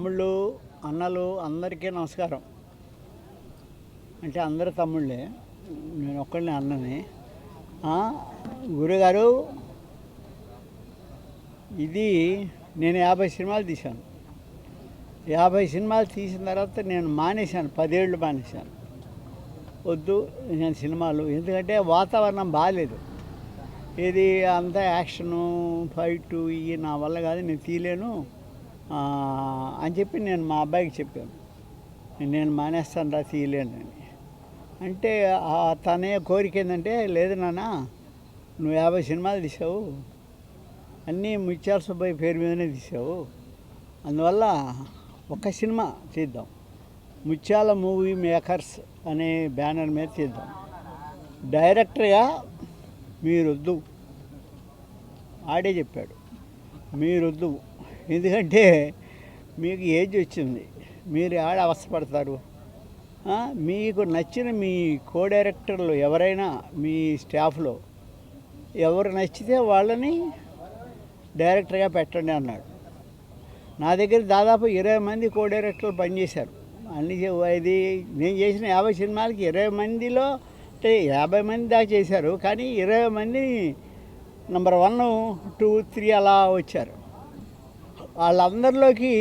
తమ్ముళ్ళు, అన్నలు అందరికీ నమస్కారం. అంటే అందరు తమ్ముళ్ళే, నేను ఒక్కడిని అన్నని. గురుగారు, ఇది నేను 50 సినిమాలు తీశాను. 50 సినిమాలు తీసిన తర్వాత నేను మానేశాను, 10 ఏళ్ళు మానేశాను. వద్దు నేను సినిమాలు, ఎందుకంటే వాతావరణం బాగాలేదు. ఇది అంతా యాక్షను, ఫైటు, ఇవి నా వల్ల కాదు, నేను తీయలేను అని చెప్పి నేను మా అబ్బాయికి చెప్పాను. నేను మానేస్తాను రా, తీయలేనని. అంటే తనే కోరిక ఏంటంటే, లేదు నాన్న నువ్వు 50 సినిమాలు తీసావు, అన్నీ ముత్యాల సుబ్బయ్య పేరు మీదనే తీసావు, అందువల్ల ఒక సినిమా తీద్దాం, ముత్యాల మూవీ మేకర్స్ అనే బ్యానర్ మీద తీద్దాం, డైరెక్టర్గా మీరొద్దు. ఆడే చెప్పాడు, మీరొద్దు, ఎందుకంటే మీకు ఏజ్ వచ్చింది, మీరు ఆడ అవస్థపడతారు. మీకు నచ్చిన మీ కో డైరెక్టర్లు ఎవరైనా మీ స్టాఫ్లో ఎవరు నచ్చితే వాళ్ళని డైరెక్టర్గా పెట్టండి అన్నాడు. నా దగ్గర దాదాపు 20 మంది కో డైరెక్టర్లు పనిచేశారు. అన్ని ఇది నేను చేసిన 50 సినిమాలకి 20 మందిలో అంటే 50 మంది దాకా చేశారు, కానీ 20 మంది నెంబర్ 1, 2, 3 అలా వచ్చారు. వాళ్ళందరిలోకి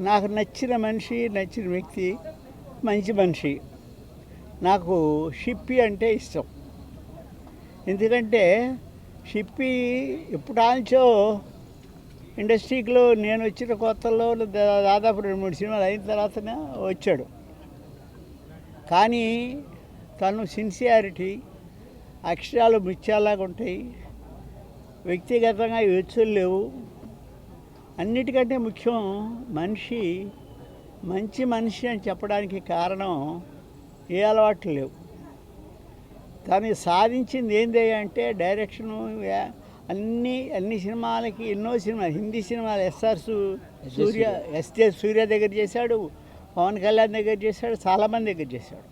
నాకు నచ్చిన మనిషి, నచ్చిన వ్యక్తి, మంచి మనిషి నాకు షిప్పి అంటే ఇష్టం. ఎందుకంటే షిప్పి ఎప్పుడాంచో ఇండస్ట్రీలో నేను వచ్చిన కొత్తలో దాదాపు 2-3 సినిమాలు అయిన తర్వాతనే వచ్చాడు. కానీ తను సిన్సియారిటీ, అక్షరాలు ముత్యాలాగా ఉంటాయి, వ్యక్తిగతంగా ఎచ్చులు లేవు. అన్నిటికంటే ముఖ్యం మంచి మనిషి అని చెప్పడానికి కారణం ఏ అలవాట్లు లేవు. కానీ సాధించింది ఏంది అంటే డైరెక్షను. అన్ని సినిమాలకి ఎన్నో సినిమాలు, హిందీ సినిమాలు ఎస్జే సూర్య దగ్గర చేశాడు, పవన్ కళ్యాణ్ దగ్గర చేశాడు, చాలామంది దగ్గర చేశాడు.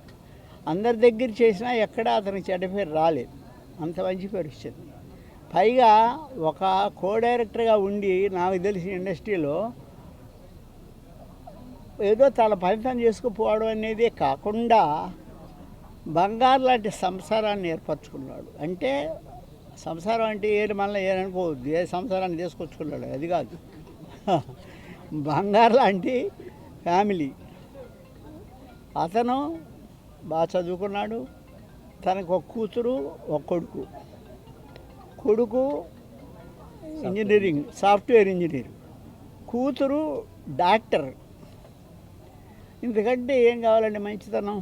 అందరి దగ్గర చేసినా ఎక్కడా అతనికి చెడ్డ పేరు రాలేదు, అంత మంచి పేరు వచ్చింది. పైగా ఒక కో డైరెక్టర్గా ఉండి నాకు తెలిసిన ఇండస్ట్రీలో ఏదో తన ఫలితం చేసుకుపోవడం అనేది కాకుండా బంగారు లాంటి సంసారాన్ని ఏర్పరచుకున్నాడు. అంటే సంసారం అంటే ఏది మళ్ళీ ఏదనుకోవద్దు, ఏ సంసారాన్ని తీసుకొచ్చుకున్నాడు అది కాదు, బంగారు లాంటి ఫ్యామిలీ. అతను బాగా చదువుకున్నాడు, తనకు ఒక కూతురు, ఒక కొడుకు ఇంజనీరింగ్, సాఫ్ట్వేర్ ఇంజనీర్, కూతురు డాక్టర్. ఎందుకంటే ఏం కావాలండి మంచితనం.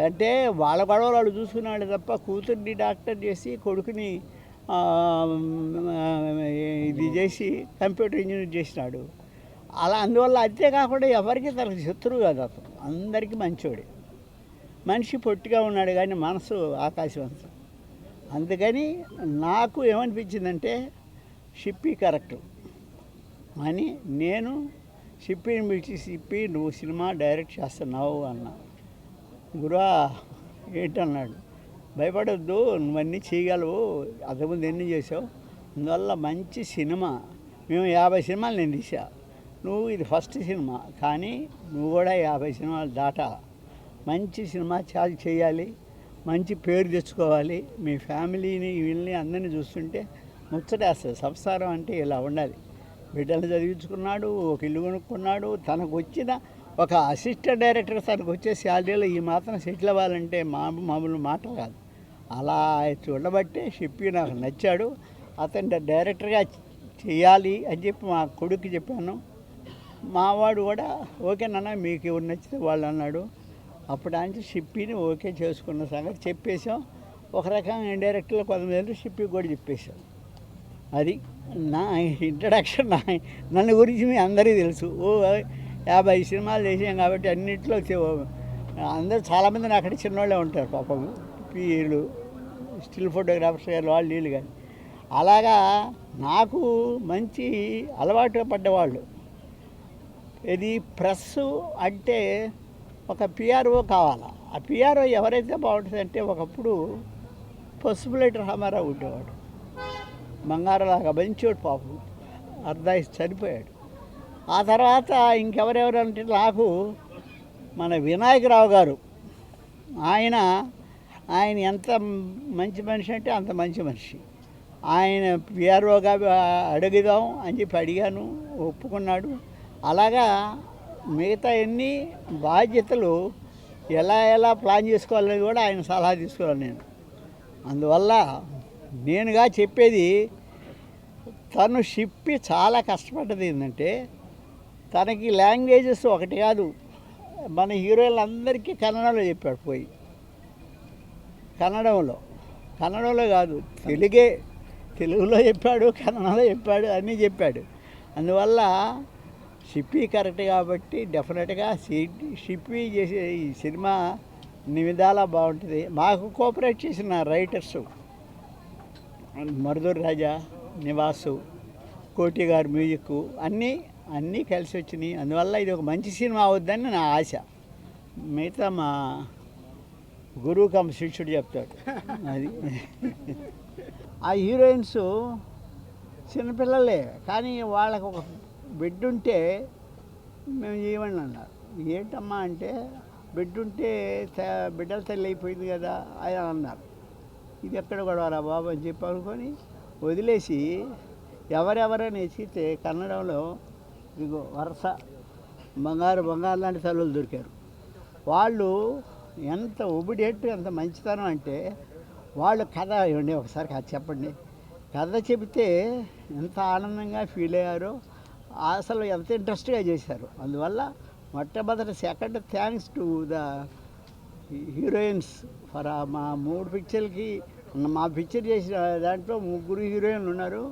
అంటే వాళ్ళ గొడవలు వాళ్ళు చూసుకున్నాడు తప్ప కూతుర్ని డాక్టర్ చేసి కొడుకుని ఇది చేసి కంప్యూటర్ ఇంజనీర్ చేసినాడు. అలా అందువల్ల అంతేకాకుండా ఎవరికి తనకు శత్రువు కాదు, అతను అందరికీ మంచోడే. మనిషి పొట్టిగా ఉన్నాడు కానీ మనసు ఆకాశవంతం. అందుకని నాకు ఏమనిపించిందంటే షిప్పి కరెక్టు అని నేను షిప్పిని పిలిచి, షిప్పి నువ్వు సినిమా డైరెక్ట్ చేస్తున్నావు అన్నా. గురువా ఏంటన్నాడు, భయపడొద్దు, నువ్వన్నీ చేయగలవు, అంతకుముందు ఎన్ని చేసావు, అందువల్ల మంచి సినిమా. మేము 50 సినిమాలు నేను తీసా, నువ్వు ఇది ఫస్ట్ సినిమా, కానీ నువ్వు కూడా 50 సినిమాలు దాటాలి, మంచి సినిమా చాలా చేయాలి, మంచి పేరు తెచ్చుకోవాలి. మీ ఫ్యామిలీని వీళ్ళని అందరినీ చూస్తుంటే ముచ్చటేస్తుంది. సంసారం అంటే ఇలా ఉండాలి. బిడ్డలు చదివించుకున్నాడు, ఒక ఇల్లు కొనుక్కున్నాడు, తనకు వచ్చిన ఒక అసిస్టెంట్ డైరెక్టర్ తనకు వచ్చే శాలరీలో ఈ మాత్రం సెటిల్ అవ్వాలంటే మామూలు మాట కాదు. అలా చూడబట్టే షిప్పి నాకు నచ్చాడు. అతను డైరెక్టర్గా చేయాలి అని చెప్పి మా కొడుకు చెప్పాను. మావాడు కూడా ఓకేనన్నా మీకు ఎవరు నచ్చితే వాళ్ళు అన్నాడు. అప్పుడు ఆయన షిప్పిని ఓకే చేసుకున్న సంగతి చెప్పేశాం. ఒక రకంగా ఇండైరెక్ట్గా కొంతమంది షిప్పికి కూడా చెప్పేశాం. అది నా ఇంట్రడక్షన్. నన్ను గురించి మీ అందరికీ తెలుసు. 50 సినిమాలు చేసాం కాబట్టి అన్నింటిలో అందరూ చాలామంది అక్కడ చిన్నవాళ్ళే ఉంటారు పాపం, వీళ్ళు స్టిల్ ఫోటోగ్రాఫర్స్ గారు, వాళ్ళు వీళ్ళు కానీ. అలాగా నాకు మంచి అలవాటు పడ్డవాళ్ళు. ఇది ప్రెస్ అంటే ఒక పిఆర్ఓ కావాలా. ఆ పిఆర్ఓ ఎవరైతే బాగుంటుందంటే, ఒకప్పుడు పసుపులేటి రామారావు ఉండేవాడు, బంగారలాగా మంచోడు, పాపం అర్ధాయిస్ చనిపోయాడు. ఆ తర్వాత ఇంకెవరెవరు అంటే నాకు మన వినాయకరావు గారు, ఆయన ఆయన ఎంత మంచి మనిషి అంటే అంత మంచి మనిషి. ఆయన పిఆర్ఓగా అడుగుదాం అని చెప్పి అడిగాను, ఒప్పుకున్నాడు. అలాగా మిగతా ఎన్ని బాధ్యతలు ఎలా ప్లాన్ చేసుకోవాలని కూడా ఆయన సలహా తీసుకోవాలి నేను. అందువల్ల నేనుగా చెప్పేది, తను షిప్పి చాలా కష్టపడ్డది ఏంటంటే, తనకి లాంగ్వేజెస్ ఒకటి కాదు, మన హీరోయిన్లందరికీ కన్నడలో చెప్పాడు పోయి. కన్నడంలో కాదు, తెలుగులో చెప్పాడు, కన్నడలో చెప్పాడు, అన్నీ చెప్పాడు. అందువల్ల షిప్పి కరెక్ట్ కాబట్టి డెఫినెట్గా షిప్పి చేసే ఈ సినిమా అన్ని విధాలా బాగుంటుంది. మాకు కోఆపరేట్ చేసిన రైటర్సు మరుదూరు రాజా, నివాసు, కోటి గారు మ్యూజిక్ అన్నీ కలిసి వచ్చినాయి. అందువల్ల ఇది ఒక మంచి సినిమా అవుద్దని నా ఆశ. మిగతా మా గురువు కమ్ శిష్యుడు చెప్తాడు. అది ఆ హీరోయిన్స్ చిన్నపిల్లలే, కానీ వాళ్ళకు ఒక బిడ్డ ఉంటే మేము చేయమని అన్నారు. ఏంటమ్మా అంటే, బిడ్డ ఉంటే బిడ్డల తల్లి అయిపోయింది కదా అని అన్నారు. ఇది ఎక్కడ గొడవరా బాబు అని చెప్పి అనుకొని వదిలేసి, ఎవరెవరైనా ఎచ్చితే కన్నడంలో ఇదిగో వరుస బంగారు లాంటి తల్లులు దొరికారు. వాళ్ళు ఎంత ఒబిడియంట్, ఎంత మంచితనం అంటే, వాళ్ళు కథ ఇవ్వండి ఒకసారి కథ చెప్పండి, కథ చెబితే ఎంత ఆనందంగా ఫీల్ అయ్యారో, అసలు ఎంత ఇంట్రెస్ట్గా చేశారు. అందువల్ల మొట్టమొదటి second thanks to the heroines for మా 3 పిక్చర్లకి. మా పిక్చర్ చేసిన దాంట్లో 3 హీరోయిన్లు ఉన్నారు,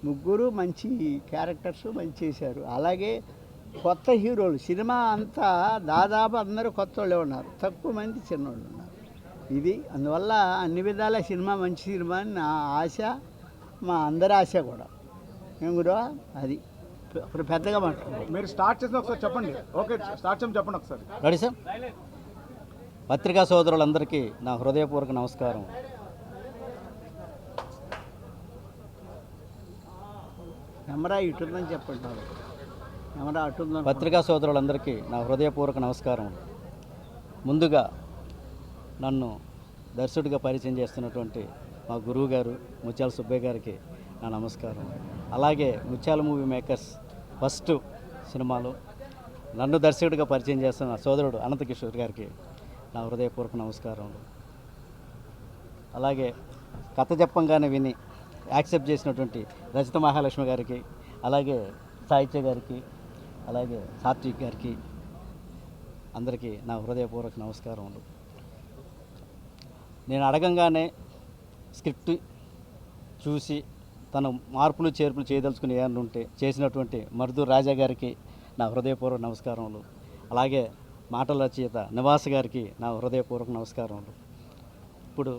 3 మంచి క్యారెక్టర్స్ మంచి చేశారు. అలాగే కొత్త హీరోలు, సినిమా అంతా దాదాపు అందరూ కొత్త వాళ్ళే ఉన్నారు, తక్కువ మంది చిన్నవాళ్ళు ఉన్నారు. ఇది అందువల్ల అన్ని విధాల సినిమా మంచి సినిమా అని నా ఆశ, మా అందరి ఆశ కూడా. ఏం గురువా, అది ఇప్పుడు పెద్దగా మాట్లాడు. మీరు స్టార్ట్ చేసిన ఒకసారి చెప్పండి. ఓకే, స్టార్ట్ చేయమని చెప్పండి ఒకసారి. Ready sir. పత్రికా సోదరులందరికీ నా హృదయపూర్వక నమస్కారం. కెమెరా ఇటుందని చెప్పండి, కెమెరా అటుందని. పత్రికా సోదరులందరికీ నా హృదయపూర్వక నమస్కారం. ముందుగా నన్ను దర్శకుడిగా పరిచయం చేస్తున్నటువంటి మా గురువు గారు ముత్యాల సుబ్బయ్య గారికి నా నమస్కారం. అలాగే ముత్యాల మూవీ మేకర్స్ ఫస్ట్ సినిమాలో నన్ను దర్శకుడిగా పరిచయం చేస్తున్న సోదరుడు అనంతకిషోర్ గారికి నా హృదయపూర్వక నమస్కారములు. అలాగే కథ చెప్పంగానే విని యాక్సెప్ట్ చేసినటువంటి రచిత మహాలక్ష్మి గారికి, అలాగే సాహిత్య గారికి, అలాగే సాత్విక్ గారికి, అందరికీ నా హృదయపూర్వక నమస్కారములు. నేను అడగంగానే స్క్రిప్ట్ చూసి తను మార్పులు చేర్పులు చేయదలుచుకుని ఏమన్నా ఉంటే చేసినటువంటి మరుదూరు రాజా గారికి నా హృదయపూర్వక నమస్కారములు. అలాగే మాటల రచయిత నివాస్ గారికి నా హృదయపూర్వక నమస్కారములు. ఇప్పుడు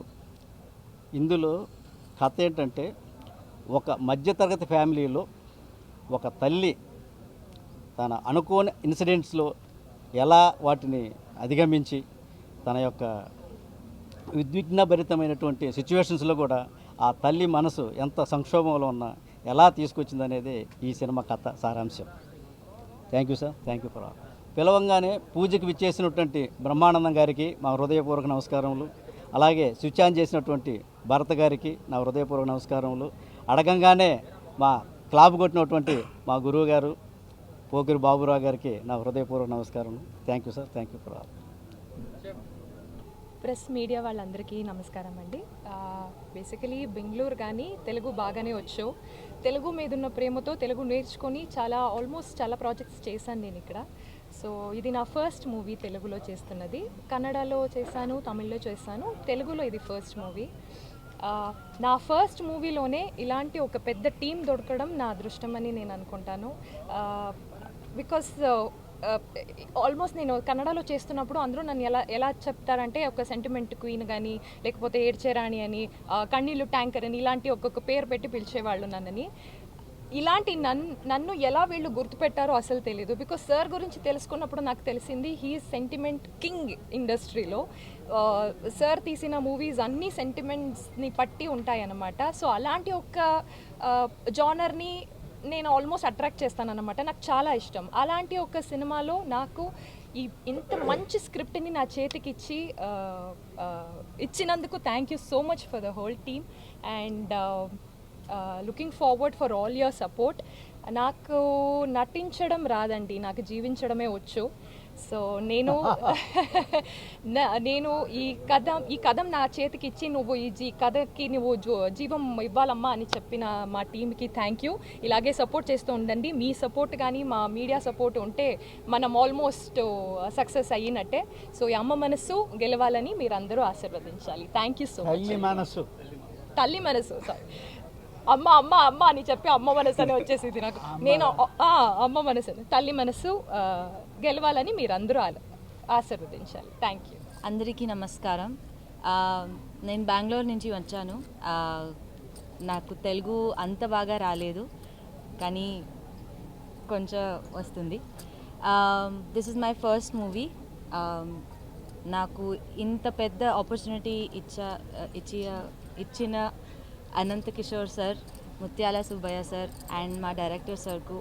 ఇందులో కథ ఏంటంటే, ఒక మధ్యతరగతి ఫ్యామిలీలో ఒక తల్లి తన అనుకోని ఇన్సిడెంట్స్లో ఎలా వాటిని అధిగమించి తన యొక్క ఉద్విగ్నభరితమైనటువంటి సిచ్యువేషన్స్లో కూడా ఆ తల్లి మనసు ఎంత సంక్షోభంలో ఉన్నా ఎలా తీసుకొచ్చిందనేది ఈ సినిమా కథ సారాంశం. Thank you sir, thank you for all. పిలవంగానే పూజకి విచ్చేసినటువంటి బ్రహ్మానందం గారికి మా హృదయపూర్వక నమస్కారములు. అలాగే స్విచ్ ఆన్ చేసినటువంటి భరత్ గారికి నా హృదయపూర్వక నమస్కారములు. అడగంగానే మా క్లాప్ కొట్టినటువంటి మా గురువు గారు పోకిరి బాబురావు గారికి నా హృదయపూర్వక నమస్కారములు. Thank you sir, thank you for all. Press media వాళ్ళందరికీ నమస్కారం అండి. బేసికలీ బెంగళూరు కానీ తెలుగు బాగానే వచ్చు. తెలుగు మీద ఉన్న ప్రేమతో తెలుగు నేర్చుకొని ఆల్మోస్ట్ చాలా ప్రాజెక్ట్స్ చేశాను నేను ఇక్కడ. సో ఇది నా ఫస్ట్ మూవీ తెలుగులో చేస్తున్నది. కన్నడలో చేశాను, తమిళ్లో చేశాను, తెలుగులో ఇది ఫస్ట్ మూవీ. నా ఫస్ట్ మూవీలోనే ఇలాంటి ఒక పెద్ద టీం దొరకడం నా అదృష్టం అని నేను అనుకుంటాను. బికాస్ ఆల్మోస్ట్ నేను కన్నడలో చేస్తున్నప్పుడు అందరూ నన్ను ఎలా చెప్తారంటే, ఒక సెంటిమెంట్ క్వీన్ కానీ, లేకపోతే ఏడ్చేరాణి అని, కన్నీళ్ళు ట్యాంకర్ అని, ఇలాంటి ఒక్కొక్క పేరు పెట్టి పిలిచేవాళ్ళు నన్నని. ఇలాంటి నన్ను ఎలా వీళ్ళు గుర్తుపెట్టారో అసలు తెలీదు. బికాస్ సార్ గురించి తెలుసుకున్నప్పుడు నాకు తెలిసింది హీఈస్ సెంటిమెంట్ కింగ్ ఇండస్ట్రీలో. సార్ తీసిన మూవీస్ అన్నీ సెంటిమెంట్స్ని పట్టి ఉంటాయన్నమాట. సో అలాంటి ఒక జానర్ని నేను ఆల్మోస్ట్ అట్రాక్ట్ చేస్తాను అనమాట. నాకు చాలా ఇష్టం. అలాంటి ఒక సినిమాలో నాకు ఇంత మంచి స్క్రిప్ట్ని నా చేతికి ఇచ్చినందుకు thank you so much for the whole team and looking forward for all your support. నాకు నటించడం రాదండి, నాకు జీవించడమే వచ్చు. సో నేను ఈ కథ నా చేతికి ఇచ్చి నువ్వు ఈ కథకి నువ్వు జీవం ఇవ్వాలమ్మా అని చెప్పిన మా టీంకి థ్యాంక్ యూ. ఇలాగే సపోర్ట్ చేస్తూ ఉండండి. మీ సపోర్ట్ కానీ మా మీడియా సపోర్ట్ ఉంటే మనం ఆల్మోస్ట్ సక్సెస్ అయ్యినట్టే. సో ఈ అమ్మ మనసు గెలవాలని మీరు అందరూ ఆశీర్వదించాలి. Thank you so much. తల్లి మనసు సారీ, అమ్మ అమ్మ అమ్మ అని చెప్పి అమ్మ మనసు అని వచ్చేసింది నాకు. నేను అమ్మ మనసు, తల్లి మనసు గెలవాలని మీరు అందరూ ఆశీర్వదించాలి. Thank you. అందరికీ నమస్కారం. నేను బెంగళూరు నుంచి వచ్చాను. నాకు తెలుగు అంత బాగా రాలేదు, కానీ కొంచెం వస్తుంది. This is my first movie. నాకు ఇంత పెద్ద ఆపర్చునిటీ ఇచ్చిన Anantha Kishore sir, Mutyala Subbaiah sir and మా డైరెక్టర్ సార్కు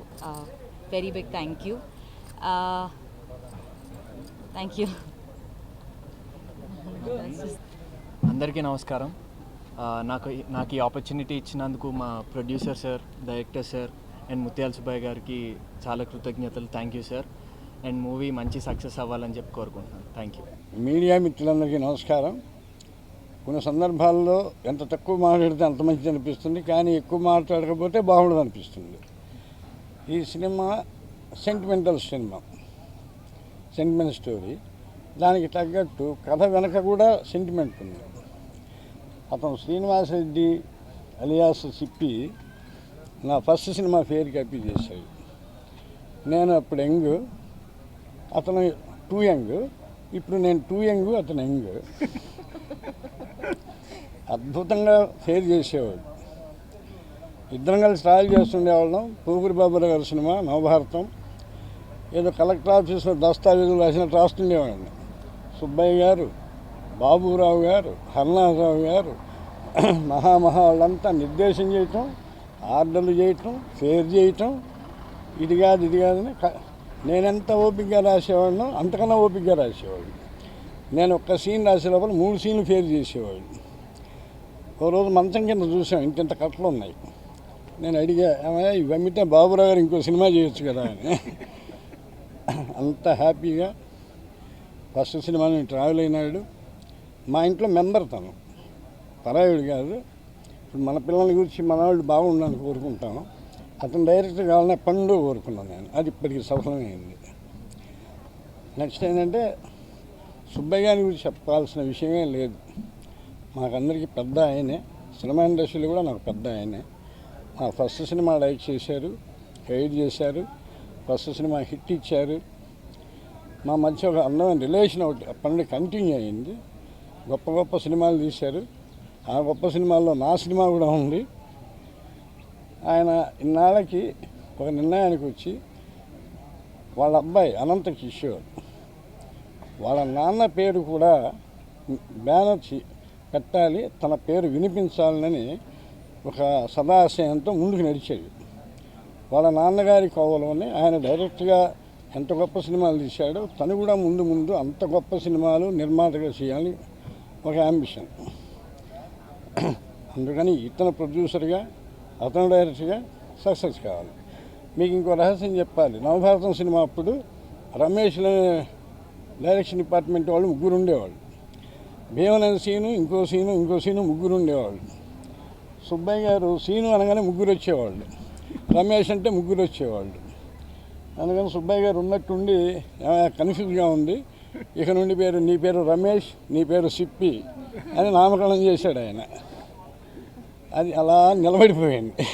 very big thank you. Thank you. అందరికీ నమస్కారం. నాకు ఈ ఆపర్చునిటీ ఇచ్చినందుకు మా producer sir, director sir and Mutyala Subbaiah గారికి చాలా కృతజ్ఞతలు. Thank you sir. And movie మంచి సక్సెస్ అవ్వాలని చెప్పి కోరుకుంటున్నాను. Thank you. మీడియా మిత్రులందరికీ నమస్కారం. కొన్ని సందర్భాల్లో ఎంత తక్కువ మాట్లాడితే అంత మంచిది అనిపిస్తుంది, కానీ ఎక్కువ మాట్లాడకపోతే బాగుండదు అనిపిస్తుంది. ఈ cinema sentimental cinema, sentiment story. దానికి తగ్గట్టు కథ వెనక కూడా సెంటిమెంట్ ఉంది. అతను శ్రీనివాస్ రెడ్డి అలియాస్ సిప్పి నా ఫస్ట్ సినిమా ఫేర్ కాపీ చేశాడు. నేను అప్పుడు యంగ్, అతను 2 యంగ్. ఇప్పుడు నేను 2 యంగ్, అతను యంగ్. అద్భుతంగా ఫేర్ చేసేవాడు. ఇద్దరం కలిసి ట్రావెల్ చేస్తుండేవాళ్ళం. పూగురి బాబురావు గారి సినిమా నవభారతం, ఏదో కలెక్టర్ ఆఫీస్లో దస్తావేజులు రాసినట్టు రాస్తుండేవాడిని. సుబ్బయ్య గారు, బాబురావు గారు, హర్నాథరావు గారు, మహా వాళ్ళంతా నిర్దేశం చేయటం, ఆర్డర్లు చేయటం, ఫేర్ చేయటం, ఇది కాదని నేనెంత ఓపికగా రాసేవాడినో అంతకన్నా ఓపికగా రాసేవాడు. నేను ఒక్క సీన్ రాసే లోపల 3 సీన్లు ఫేర్ చేసేవాడు. ఓ రోజు మంచం కింద చూసాం, ఇంత కట్టలు ఉన్నాయి. నేను అడిగా, ఏమయ్యా ఇవి అమ్మితే బాబురావు గారు ఇంకో సినిమా చేయొచ్చు కదా అని. అంత హ్యాపీగా ఫస్ట్ సినిమా ట్రావెల్ అయినాడు. మా ఇంట్లో మెంబర్ తను, పరాయుడు కాదు. ఇప్పుడు మన పిల్లల గురించి మన వాళ్ళు బాగుండాలని కోరుకుంటాను. అతను డైరెక్టర్ కావాలని ఎప్పటి నుండో కోరుకున్నాను నేను. అది ఇప్పటికి సఫలమైంది. నెక్స్ట్ ఏంటంటే సుబ్బయ్య గారి గురించి చెప్పాల్సిన విషయమే లేదు. మాకందరికీ పెద్ద ఆయనే, సినిమా ఇండస్ట్రీలో కూడా నాకు పెద్ద ఆయనే. మా ఫస్ట్ సినిమా లైక్ చేశారు, గైడ్ చేశారు, ఫస్ట్ సినిమా హిట్ ఇచ్చారు. మా మధ్య ఒక అందమైన రిలేషన్ ఒకటి అప్పటి నుండి కంటిన్యూ అయ్యింది. గొప్ప సినిమాలు తీశారు. ఆ గొప్ప సినిమాల్లో నా సినిమా కూడా ఉంది. ఆయన ఇన్నాళ్ళకి ఒక నిర్ణయానికి వచ్చి వాళ్ళ అబ్బాయి అనంత కిషోర్ వాళ్ళ నాన్న పేరు కూడా బ్యానర్ పెట్టాలి, తన పేరు వినిపించాలని ఒక సదాశయంతో ముందుకు నడిచాడు. వాళ్ళ నాన్నగారి కోవలోనే ఆయన డైరెక్ట్గా ఎంత గొప్ప సినిమాలు తీశాడో తను కూడా ముందు అంత గొప్ప సినిమాలు నిర్మాతగా చేయాలి ఒక యాంబిషన్. అందుకని ఇతను ప్రొడ్యూసర్గా, అతను డైరెక్టర్గా సక్సెస్ కావాలి. మీకు ఇంకో రహస్యం చెప్పాలి. నవభారతం సినిమా అప్పుడు రమేష్ డైరెక్షన్ డిపార్ట్మెంట్ వాళ్ళు 3 ఉండేవాళ్ళు. భీమనది సీను, ఇంకో సీను 3 ఉండేవాళ్ళు. సుబ్బయ్య గారు సీను అనగానే 3 వచ్చేవాళ్ళు, రమేష్ అంటే 3 వచ్చేవాళ్ళు. అందుకని సుబ్బయ్య గారు ఉన్నట్టుండి కన్ఫ్యూజ్గా ఉంది. ఇక నుండి నీ పేరు రమేష్, నీ పేరు సిప్పి అని నామకరణం చేశాడు ఆయన. అది అలా నిలబడిపోయింది.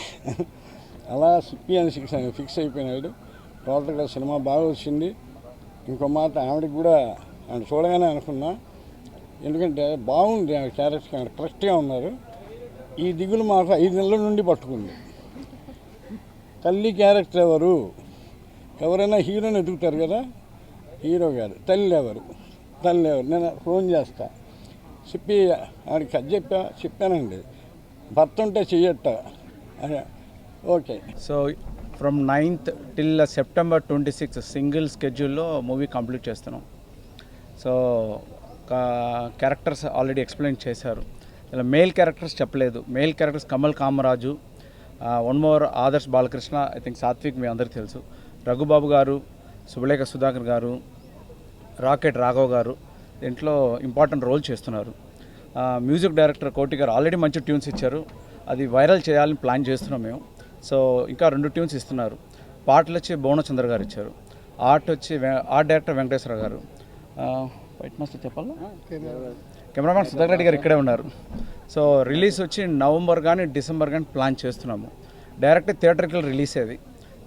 అలా సిప్పి అని ఫిక్స్ అయిపోయినాడు. టోటల్గా సినిమా బాగా వచ్చింది. ఇంకో మాట ఆవిడకి కూడా ఆవిడ చూడగానే అనుకున్నా, ఎందుకంటే బాగుంది ఆవిడ క్యారెక్టర్, ఆవిడ కరెక్ట్గా ఉన్నారు. ఈ దిగులు మాకు 5 నెలల నుండి పట్టుకుంది. తల్లి క్యారెక్టర్ ఎవరైనా హీరోని ఎదుగుతారు కదా, హీరో గారు తల్లి ఎవరు నేను ఫోన్ చేస్తా, చెప్పి ఆవిడకి అది చెప్పానండి, భర్త ఉంటే చెయ్యట్ట. Okay. So from 9th till September 26 single స్కెడ్యూల్లో మూవీ కంప్లీట్ చేస్తున్నాం. సో క్యారెక్టర్స్ ఆల్రెడీ ఎక్స్ప్లెయిన్ చేశారు. ఇలా మేల్ క్యారెక్టర్స్ చెప్పలేదు. Male characters Kamal Kamaraju, one more Adarsh Balakrishna, I think Sathvik మీ అందరికీ తెలుసు, రఘుబాబు గారు, శుభలేఖ సుధాకర్ గారు, రాకెట్ రాఘవ్ గారు దీంట్లో ఇంపార్టెంట్ రోల్ చేస్తున్నారు. మ్యూజిక్ డైరెక్టర్ కోటి గారు ఆల్రెడీ మంచి ట్యూన్స్ ఇచ్చారు. అది వైరల్ చేయాలని ప్లాన్ చేస్తున్నాం మేము. సో ఇంకా 2 ట్యూన్స్ ఇస్తున్నారు. పాటలు వచ్చి భువనచంద్ర గారు ఇచ్చారు. ఆర్ట్ డైరెక్టర్ వెంకటేశ్వర గారు. వైట్ మాస్టర్ చెప్పాలా, కెమెరామ్యాన్ సుధాకర్ రెడ్డి గారు ఇక్కడే ఉన్నారు. సో రిలీజ్ వచ్చి నవంబర్ కానీ డిసెంబర్ కానీ ప్లాన్ చేస్తున్నాము. డైరెక్ట్ థియేటర్కి రిలీజ్ అయ్యేది,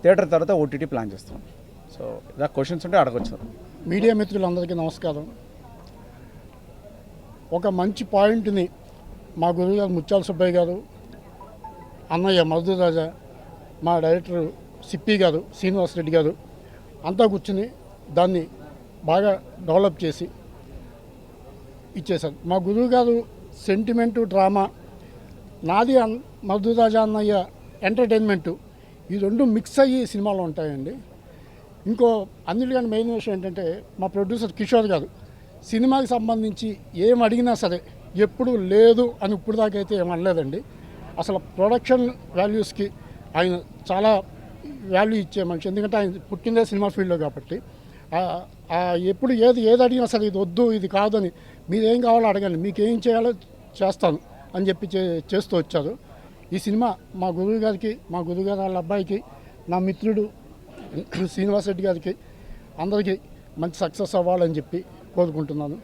థియేటర్ తర్వాత ఓటీటీ ప్లాన్ చేస్తున్నాం. సో ఇలా క్వశ్చన్స్ ఉంటే అడగొచ్చు. మీడియా మిత్రులందరికీ నమస్కారం. ఒక మంచి పాయింట్ని మా గురువు గారు ముత్యాల సుబ్బయ్య గారు, అన్నయ్య మధుర్ రాజా, మా డైరెక్టర్ సిప్పి గారు, శ్రీనివాసరెడ్డి గారు అంతా కూర్చుని దాన్ని బాగా డెవలప్ చేసి ఇచ్చేశారు. మా గురువు గారు సెంటిమెంటు, డ్రామా, నాది మధుర్ రాజా అన్నయ్య ఎంటర్టైన్మెంటు, ఈ 2 మిక్స్ అయ్యి సినిమాలో ఉంటాయండి. ఇంకో అన్నిటికంటే మెయిన్ విషయం ఏంటంటే మా ప్రొడ్యూసర్ కిషోర్ గారు సినిమాకి సంబంధించి ఏం అడిగినా సరే ఎప్పుడు లేదు అని ఇప్పుడు దాకా అయితే ఏం అనలేదండి. అసలు ప్రొడక్షన్ వాల్యూస్కి ఆయన చాలా వాల్యూ ఇచ్చే మనిషి. ఎందుకంటే ఆయన పుట్టిందే సినిమా ఫీల్డ్లో కాబట్టి ఎప్పుడు ఏది అడిగినా సరే ఇది వద్దు, ఇది కాదని, మీరేం కావాలో అడగండి, మీకు ఏం చేయాలో చేస్తాను అని చెప్పి చేస్తూ వచ్చారు. ఈ సినిమా మా గురువు గారికి, మా గురువుగారు వాళ్ళ అబ్బాయికి, నా మిత్రుడు శ్రీనివాసరెడ్డి గారికి అందరికీ మంచి సక్సెస్ అవ్వాలని చెప్పి కోరుకుంటున్నాను.